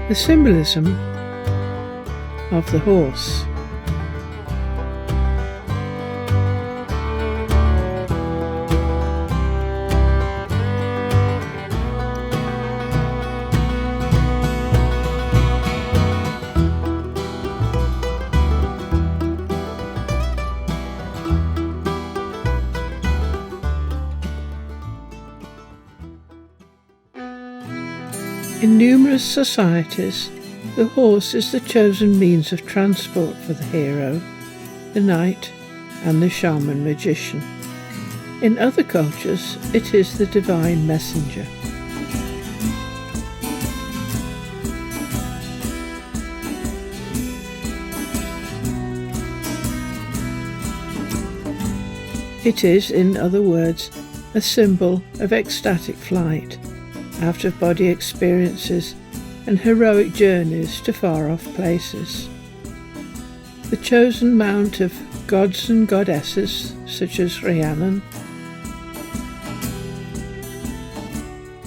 The symbolism of the horse. In numerous societies, the horse is the chosen means of transport for the hero, the knight, and the shaman magician. In other cultures, it is the divine messenger. It is, in other words, a symbol of ecstatic flight, out-of-body experiences and heroic journeys to far-off places. The chosen mount of gods and goddesses such as Rhiannon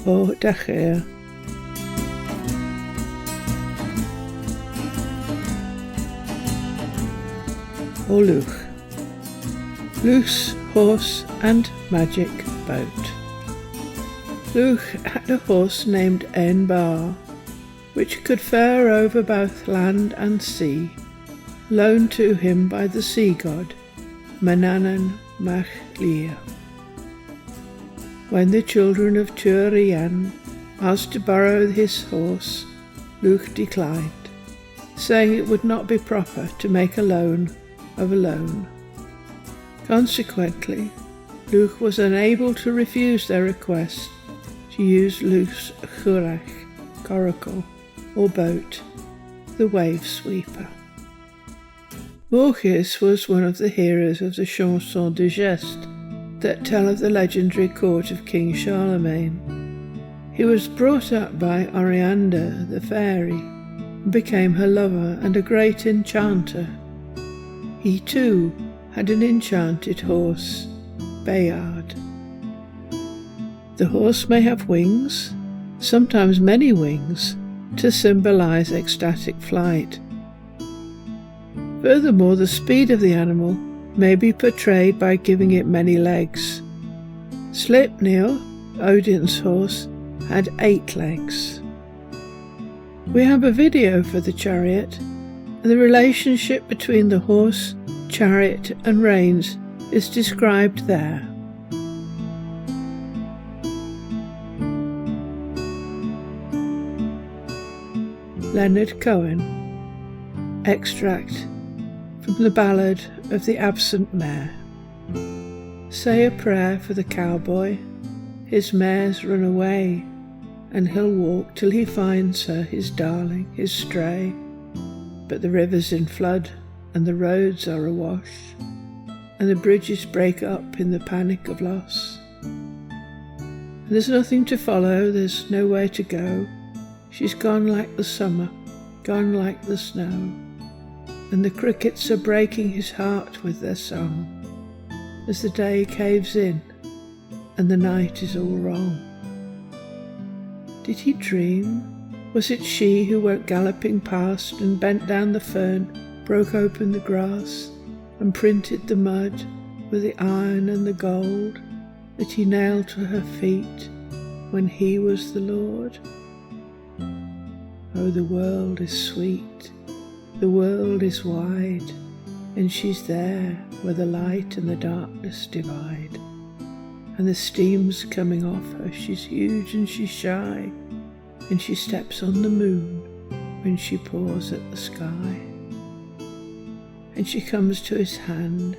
or Degas or Luch. Luch's horse and magic boat. Luch had a horse named Einbar, which could fare over both land and sea, loaned to him by the sea god, Manannan Mach Lia. When the children of Turian asked to borrow his horse, Luch declined, saying it would not be proper to make a loan of a loan. Consequently, Luch was unable to refuse their request to use Luch's churach, coracle, or boat, the wave sweeper. Morchis was one of the heroes of the Chansons de Geste that tell of the legendary court of King Charlemagne. He was brought up by Oriander the fairy and became her lover and a great enchanter. He too had an enchanted horse, Bayard. The horse may have wings, sometimes many wings, to symbolize ecstatic flight. Furthermore, the speed of the animal may be portrayed by giving it many legs. Sleipnir, Odin's horse, had 8 legs. We have a video for the chariot, and the relationship between the horse, chariot and reins is described there. Leonard Cohen. Extract from the ballad of the absent mare. Say a prayer for the cowboy, his mare's run away, and he'll walk till he finds her, his darling, his stray. But the river's in flood, and the roads are awash, and the bridges break up in the panic of loss. And there's nothing to follow, there's nowhere to go. She's gone like the summer, gone like the snow, and the crickets are breaking his heart with their song, as the day caves in, and the night is all wrong. Did he dream? Was it she who went galloping past and bent down the fern, broke open the grass, and printed the mud with the iron and the gold that he nailed to her feet when he was the Lord? Oh, the world is sweet, the world is wide, and she's there where the light and the darkness divide. And the steam's coming off her, she's huge and she's shy, and she steps on the moon when she paws at the sky. And she comes to his hand,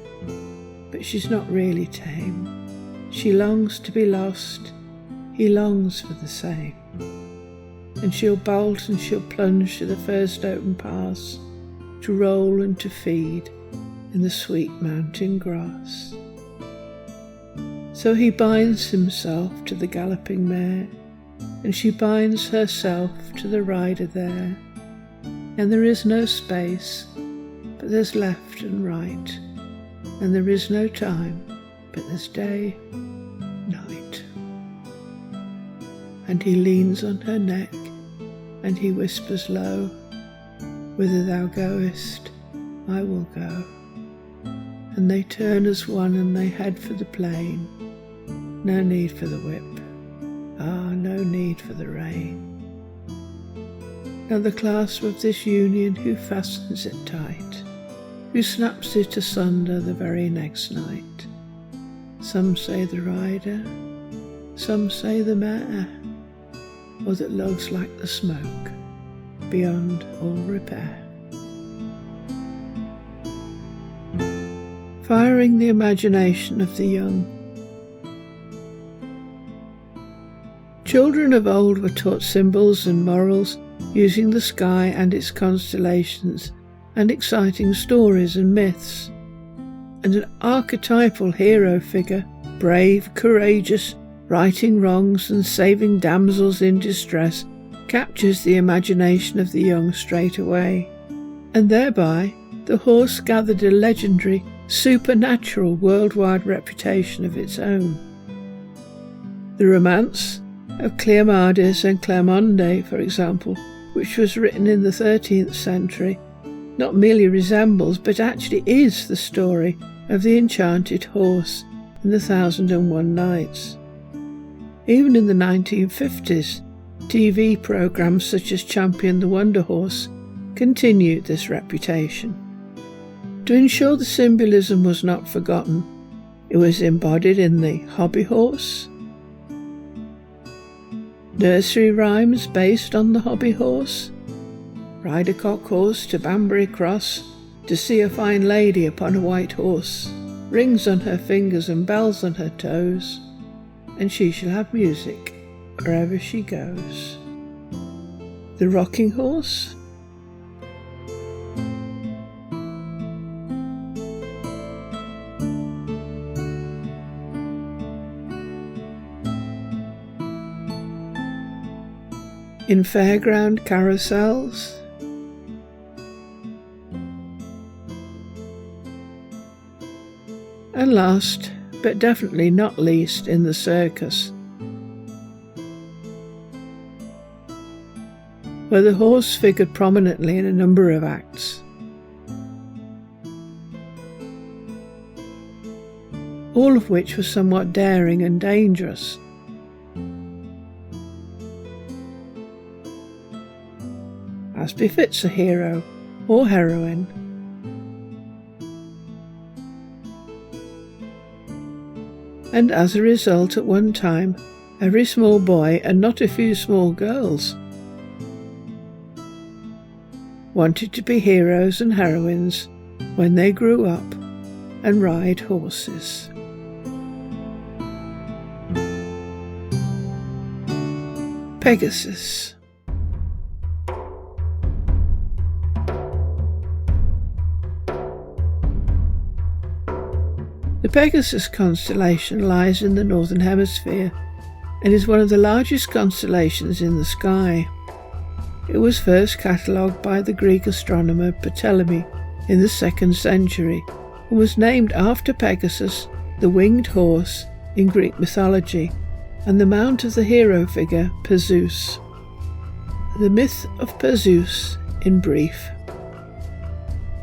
but she's not really tame. She longs to be lost, he longs for the same. And she'll bolt and she'll plunge to the first open pass, to roll and to feed in the sweet mountain grass. So he binds himself to the galloping mare, and she binds herself to the rider there. And there is no space, but there's left and right, and there is no time, but there's day, night. And he leans on her neck, and he whispers low, "Whither thou goest, I will go." And they turn as one and they head for the plain. No need for the whip, no need for the rein. Now the clasp of this union, who fastens it tight, who snaps it asunder the very next night? Some say the rider, some say the mare, or that love's like the smoke, beyond all repair. Firing the imagination of the young. Children of old were taught symbols and morals using the sky and its constellations, and exciting stories and myths. And an archetypal hero figure, brave, courageous, righting wrongs and saving damsels in distress, captures the imagination of the young straight away, and thereby the horse gathered a legendary, supernatural worldwide reputation of its own. The romance of Cleomades and Cleomonde, for example, which was written in the 13th century, not merely resembles but actually is the story of the enchanted horse in the 1001 Nights. Even in the 1950s, TV programmes such as Champion the Wonder Horse continued this reputation. To ensure the symbolism was not forgotten, it was embodied in the hobby horse, nursery rhymes based on the hobby horse, ride a cock horse to Banbury Cross to see a fine lady upon a white horse, rings on her fingers and bells on her toes, and she shall have music wherever she goes. The rocking horse, in fairground carousels, and last but definitely not least in the circus, where the horse figured prominently in a number of acts. All of which were somewhat daring and dangerous. As befits a hero or heroine. And as a result, at one time, every small boy and not a few small girls wanted to be heroes and heroines when they grew up and ride horses. Pegasus. The Pegasus constellation lies in the northern hemisphere and is one of the largest constellations in the sky. It was first catalogued by the Greek astronomer Ptolemy in the 2nd century and was named after Pegasus, the winged horse in Greek mythology, and the mount of the hero figure Perseus. The myth of Perseus in brief.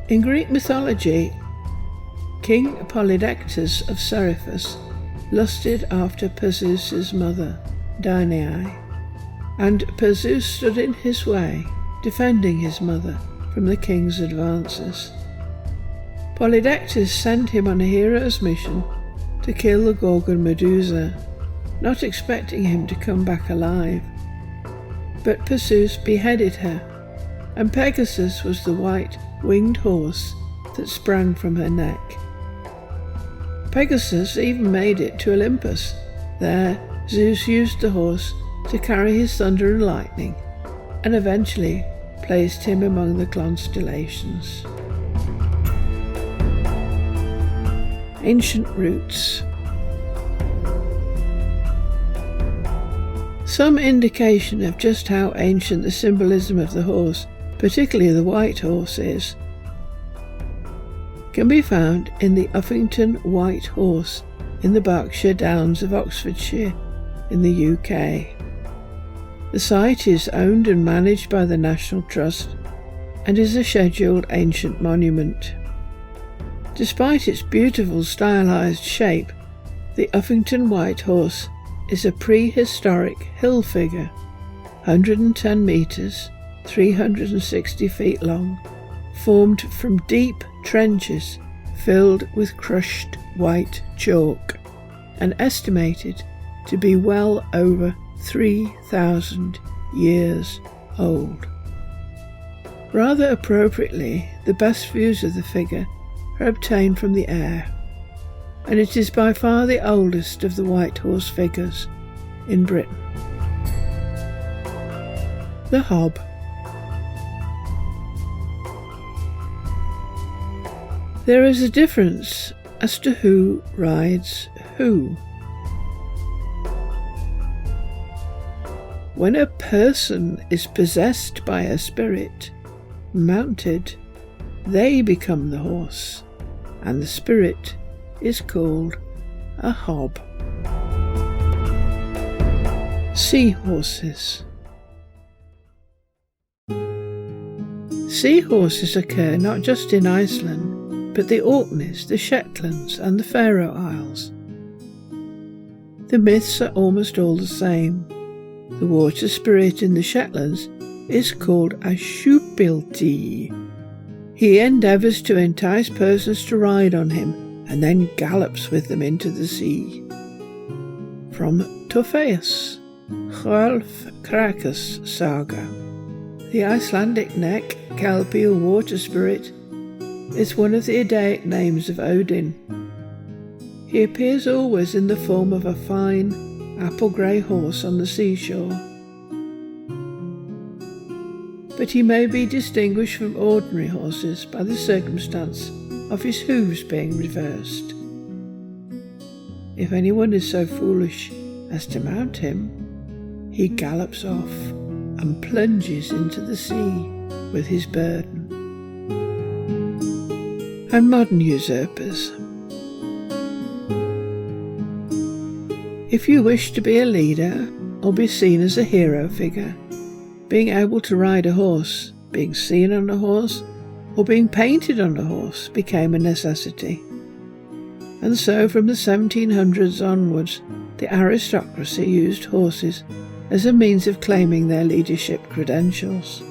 In Greek mythology, King Polydectes of Seriphus lusted after Perseus' mother, Danae, and Perseus stood in his way, defending his mother from the king's advances. Polydectes sent him on a hero's mission to kill the Gorgon Medusa, not expecting him to come back alive. But Perseus beheaded her, and Pegasus was the white, winged horse that sprang from her neck. Pegasus even made it to Olympus. There, Zeus used the horse to carry his thunder and lightning, and eventually placed him among the constellations. Ancient roots. Some indication of just how ancient the symbolism of the horse, particularly the white horse, is, can be found in the Uffington White Horse in the Berkshire Downs of Oxfordshire in the UK. The site is owned and managed by the National Trust and is a scheduled ancient monument. Despite its beautiful stylized shape, the Uffington White Horse is a prehistoric hill figure, 110 metres, 360 feet long, formed from deep trenches filled with crushed white chalk, and estimated to be well over 3,000 years old. Rather appropriately, the best views of the figure are obtained from the air, and it is by far the oldest of the White Horse figures in Britain. The Hob. There is a difference as to who rides who. When a person is possessed by a spirit, mounted, they become the horse, and the spirit is called a hob. Seahorses. Seahorses occur not just in Iceland, but the Orkneys, the Shetlands, and the Faroe Isles. The myths are almost all the same. The water spirit in the Shetlands is called a Sjúpildi. He endeavours to entice persons to ride on him and then gallops with them into the sea. From Torfaeus, Hrolf saga. The Icelandic neck, kelpie or water spirit, is one of the Eddaic names of Odin. He appears always in the form of a fine, apple-grey horse on the seashore. But he may be distinguished from ordinary horses by the circumstance of his hooves being reversed. If anyone is so foolish as to mount him, he gallops off and plunges into the sea with his burden. And modern usurpers. If you wish to be a leader or be seen as a hero figure, being able to ride a horse, being seen on a horse, or being painted on a horse became a necessity. And so from the 1700s onwards, the aristocracy used horses as a means of claiming their leadership credentials.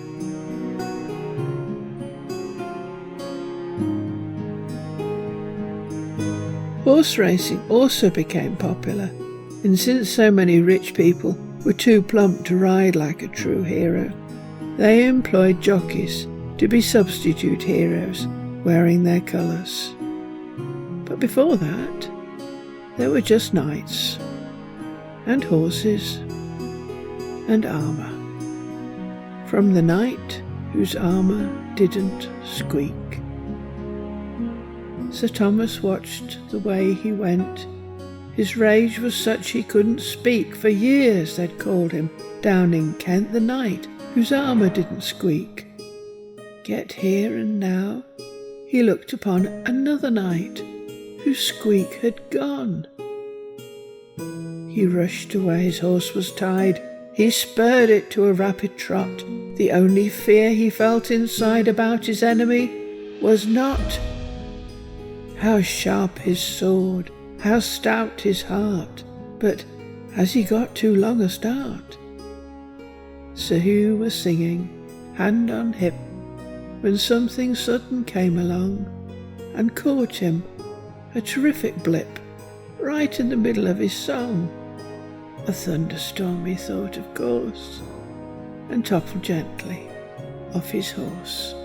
Horse racing also became popular, and since so many rich people were too plump to ride like a true hero, they employed jockeys to be substitute heroes, wearing their colours. But before that, there were just knights, and horses, and armour. From the knight whose armour didn't squeak. Sir Thomas watched the way he went. His rage was such he couldn't speak. For years they'd called him down in Kent the knight whose armour didn't squeak. Yet here and now he looked upon another knight whose squeak had gone. He rushed to where his horse was tied. He spurred it to a rapid trot. The only fear he felt inside about his enemy was not how sharp his sword, how stout his heart, but has he got too long a start? Sir Hugh was singing, hand on hip, when something sudden came along and caught him, a terrific blip, right in the middle of his song. A thunderstorm, he thought, of course, and toppled gently off his horse.